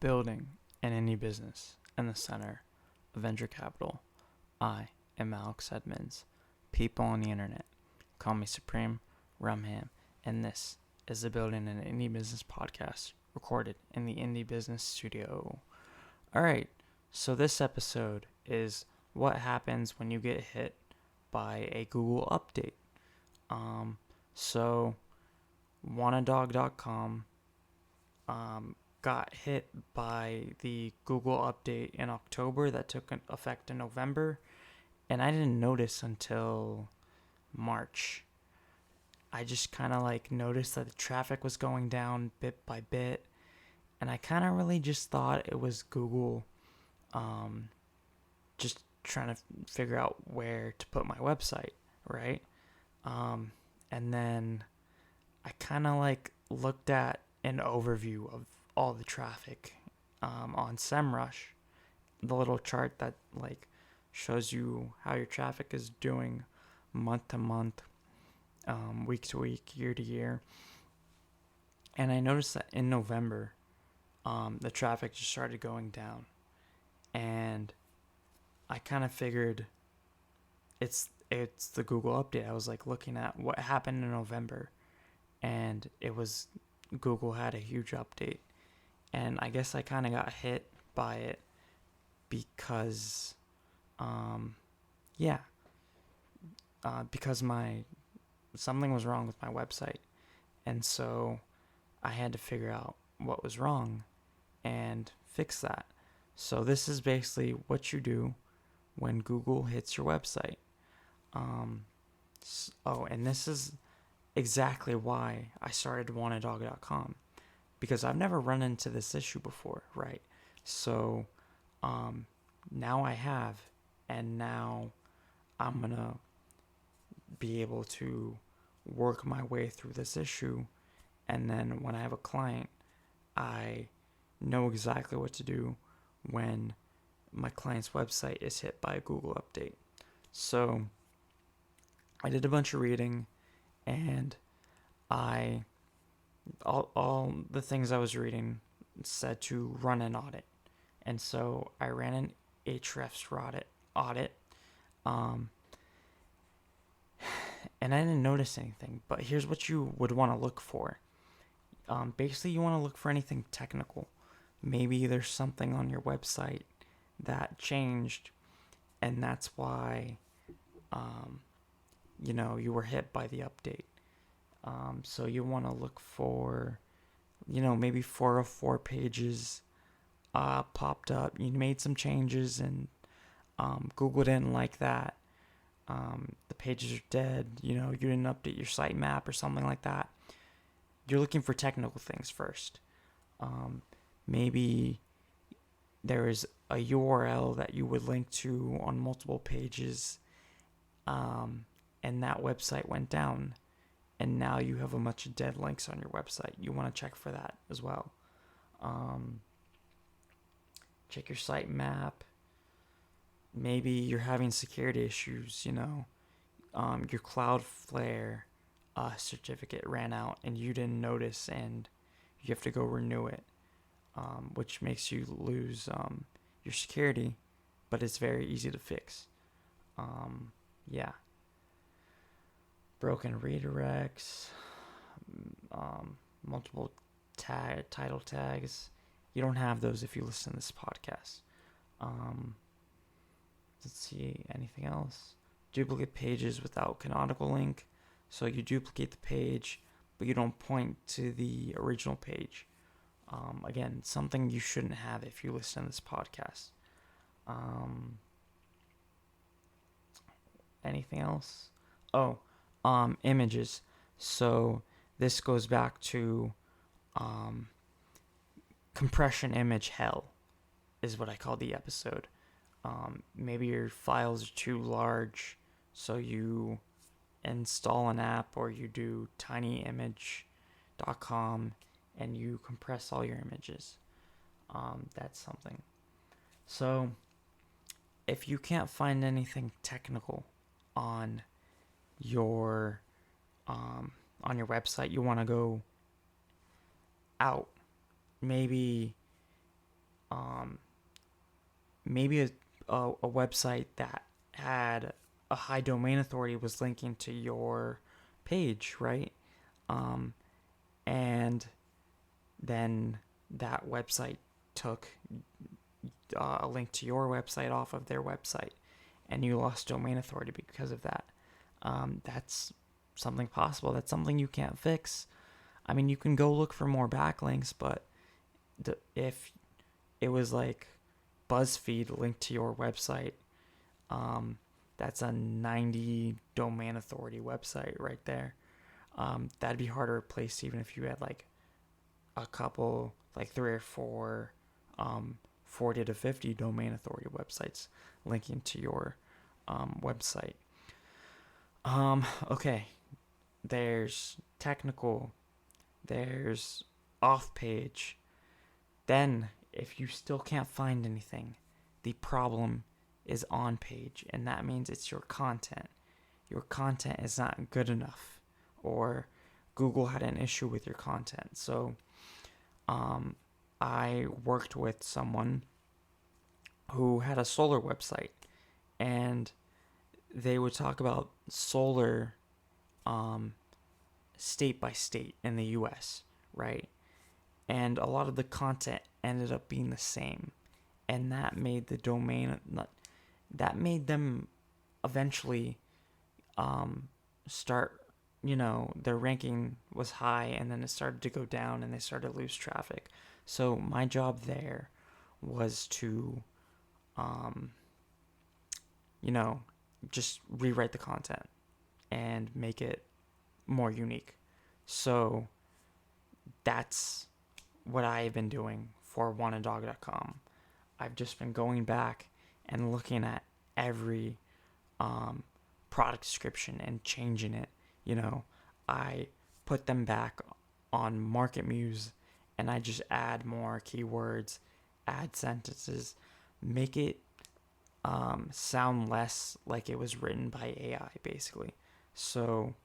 building an indie business in the center of venture capital. I am Alex Edmonds. People on the internet call me Supreme Rumham, and this is the Building an Indie Business podcast recorded in the Indie Business Studio. Alright, so this episode is what happens when you get hit by a Google update. So wannadog.com got hit by the Google update in October that took effect in November, and I didn't notice until March. I just kind of noticed that the traffic was going down bit by bit, and I kind of really just thought it was Google just trying to figure out where to put my website, right? And then I kind of looked at an overview of all the traffic on SEMrush, the little chart that shows you how your traffic is doing month to month, week to week, year to year. And I noticed that in November, the traffic just started going down, and I kind of figured it's the Google update. I was looking at what happened in November, and it was Google had a huge update, and I guess I kind of got hit by it because because something was wrong with my website, and so I had to figure out what was wrong and fix that. So this is basically what you do when Google hits your website. And this is exactly why I started wannadog.com, because I've never run into this issue before, right? So now I have, and now I'm gonna be able to work my way through this issue, and then when I have a client, I know exactly what to do when my client's website is hit by a Google update. So I did a bunch of reading, and all the things I was reading said to run an audit, and so I ran an Ahrefs audit, and I didn't notice anything. But here's what you would want to look for. Basically, you want to look for anything technical. Maybe there's something on your website that changed, and that's why you were hit by the update. So you want to look for, maybe 404 pages popped up. You made some changes, and Google didn't like that. The pages are dead. You didn't update your sitemap or something like that. You're looking for technical things first. Maybe there is a URL that you would link to on multiple pages, and that website went down, and now you have a bunch of dead links on your website. You want to check for that as well. Check your sitemap. Maybe you're having security issues, your Cloudflare certificate ran out and you didn't notice, and you have to go renew it, which makes you lose your security, but it's very easy to fix. Broken redirects, multiple title tags. You don't have those if you listen to this podcast. Let's see, anything else? Duplicate pages without canonical link. So you duplicate the page, but you don't point to the original page. Again, something you shouldn't have if you listen to this podcast. Anything else? Images. So this goes back to compression image hell is what I call the episode. Maybe your files are too large, so you install an app, or you do tinyimage.com and you compress all your images. That's something. So if you can't find anything technical on your website, you want to go out. Maybe um, maybe a website that had a high domain authority was linking to your page, right? Um, and then that website took a link to your website off of their website, and you lost domain authority because of that. That's something possible. That's something you can't fix. I mean, you can go look for more backlinks, but if it was like BuzzFeed linked to your website, um, that's a 90 domain authority website right there. That'd be hard to replace even if you had like a couple, like 3 or 4, 40 to 50 domain authority websites linking to your website. Okay, there's technical, there's off page. Then, if you still can't find anything, the problem is on page, and that means it's your content. Your content is not good enough, or Google had an issue with your content. So, I worked with someone who had a solar website, and they would talk about solar state by state in the US, right? And a lot of the content ended up being the same. And that made the domain, that made them eventually start, their ranking was high and then it started to go down and they started to lose traffic. So my job there was to, just rewrite the content and make it more unique. So that's what I've been doing for wantedog.com. I've just been going back and looking at every product description and changing it. I put them back on MarketMuse and I just add more keywords, add sentences, make it sound less like it was written by AI, basically. So,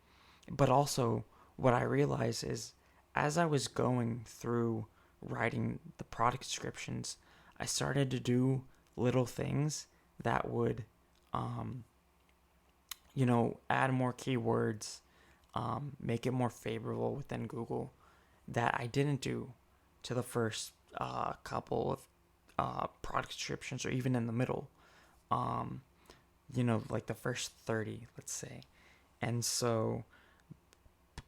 but also what I realized is as I was going through writing the product descriptions, I started to do little things that would, add more keywords, make it more favorable within Google that I didn't do to the first couple of product descriptions or even in the middle. Like the first 30, let's say. And so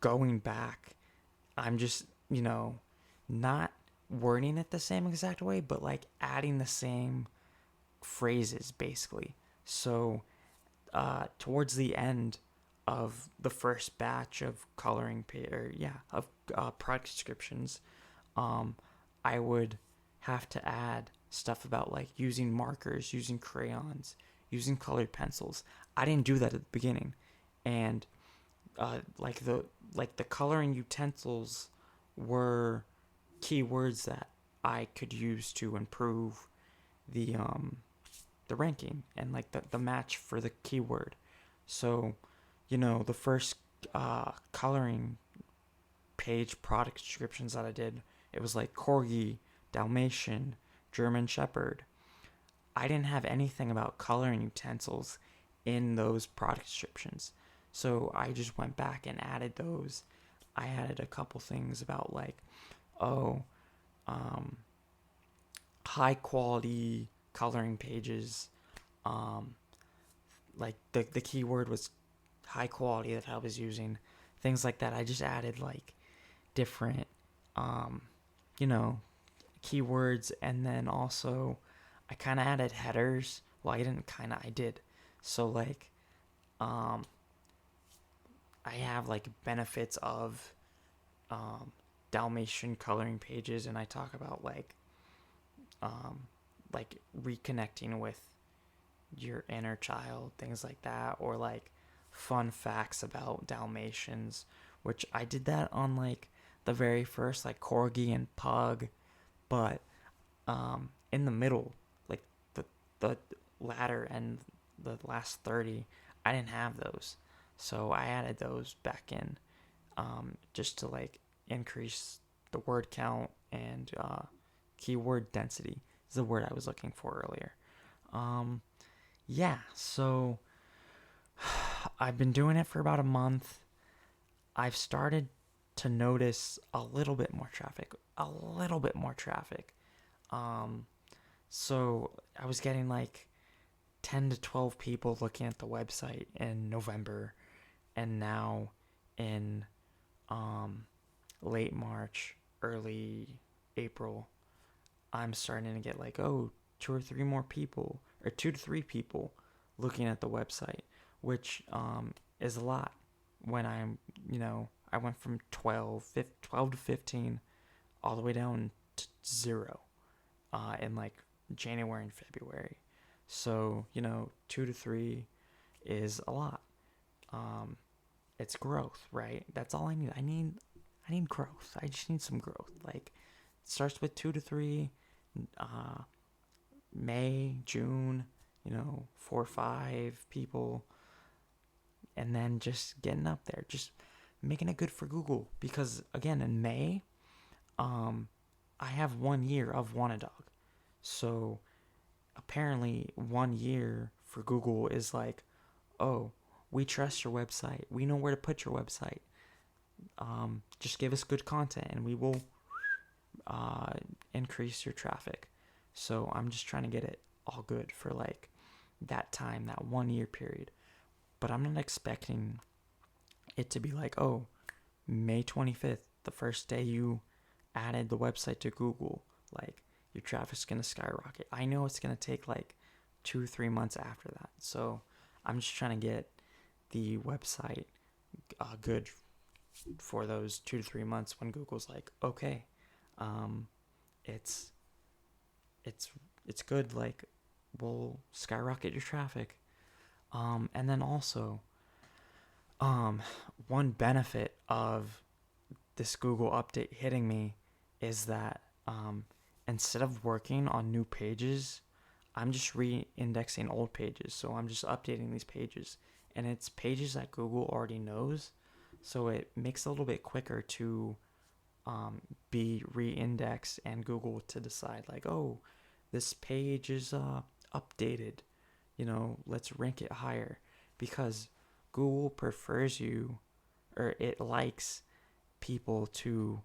going back, I'm just, not wording it the same exact way, but like adding the same phrases basically. So towards the end of the first batch of product descriptions, I would have to add stuff about like using markers, using crayons, using colored pencils. I didn't do that at the beginning, and the coloring utensils were keywords that I could use to improve the ranking and like the match for the keyword. So, the first coloring page product descriptions that I did, it was like Corgi, Dalmatian, German Shepherd. I didn't have anything about coloring utensils in those product descriptions. So I just went back and added those. I added a couple things about like, high quality coloring pages. Like the keyword was high quality that I was using. Things like that. I just added like different, keywords, and then also I kind of added headers. Well, I did. So like, I have like benefits of Dalmatian coloring pages, and I talk about like reconnecting with your inner child, things like that, or like fun facts about Dalmatians, which I did that on like the very first like Corgi and Pug, but in the middle, like the latter and the last 30, I didn't have those. So I added those back in just to like increase the word count and keyword density. is the word I was looking for earlier. Yeah, so I've been doing it for about a month. I've started to notice a little bit more traffic. Um, so I was getting like 10 to 12 people looking at the website in November, and now in um, late March, early April, I'm starting to get like, oh, two or three more people, or 2 to 3 people looking at the website, which is a lot. When I went from 12 to 15, all the way down to 0 in like January and February. So, 2 to 3 is a lot. Um, it's growth, right? That's all I need. I need growth. I just need some growth. Like, it starts with 2 to 3, uh, May, June, 4 or 5 people, and then just getting up there, just making it good for Google. Because again, in May, I have 1 year of Wannadog, so apparently 1 year for Google is like, oh, we trust your website. We know where to put your website. Just give us good content, and we will uh, increase your traffic. So I'm just trying to get it all good for like that time, that 1 year period. But I'm not expecting it to be like, oh, May 25th, the first day you added the website to Google, like your traffic's going to skyrocket. I know it's going to take like 2 or 3 months after that. So I'm just trying to get the website good for those 2 to 3 months when Google's like, okay, um, it's it's it's good. Like, we'll skyrocket your traffic. And then also, um, one benefit of this Google update hitting me is that instead of working on new pages, I'm just re-indexing old pages. So I'm just updating these pages, and it's pages that Google already knows. So it makes it a little bit quicker to be re-indexed, and Google to decide like, oh, this page is updated. Let's rank it higher, because Google prefers you, or it likes people to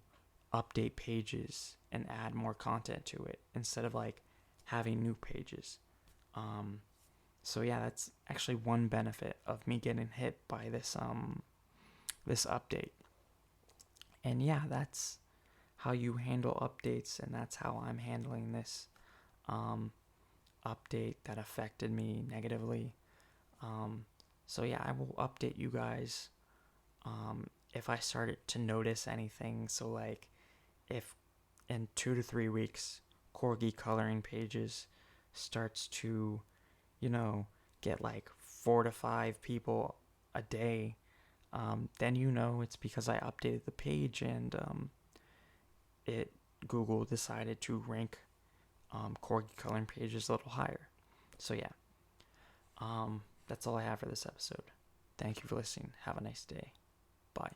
update pages and add more content to it instead of like having new pages. Um, so yeah, that's actually one benefit of me getting hit by this update. And yeah, that's how you handle updates, and that's how I'm handling this um, update that affected me negatively. Um, so yeah, I will update you guys if I started to notice anything. So like, if in 2 to 3 weeks, corgi coloring pages starts to, get like 4 to 5 people a day, then it's because I updated the page, and it Google decided to rank corgi coloring pages a little higher. So yeah, that's all I have for this episode. Thank you for listening. Have a nice day. Bye.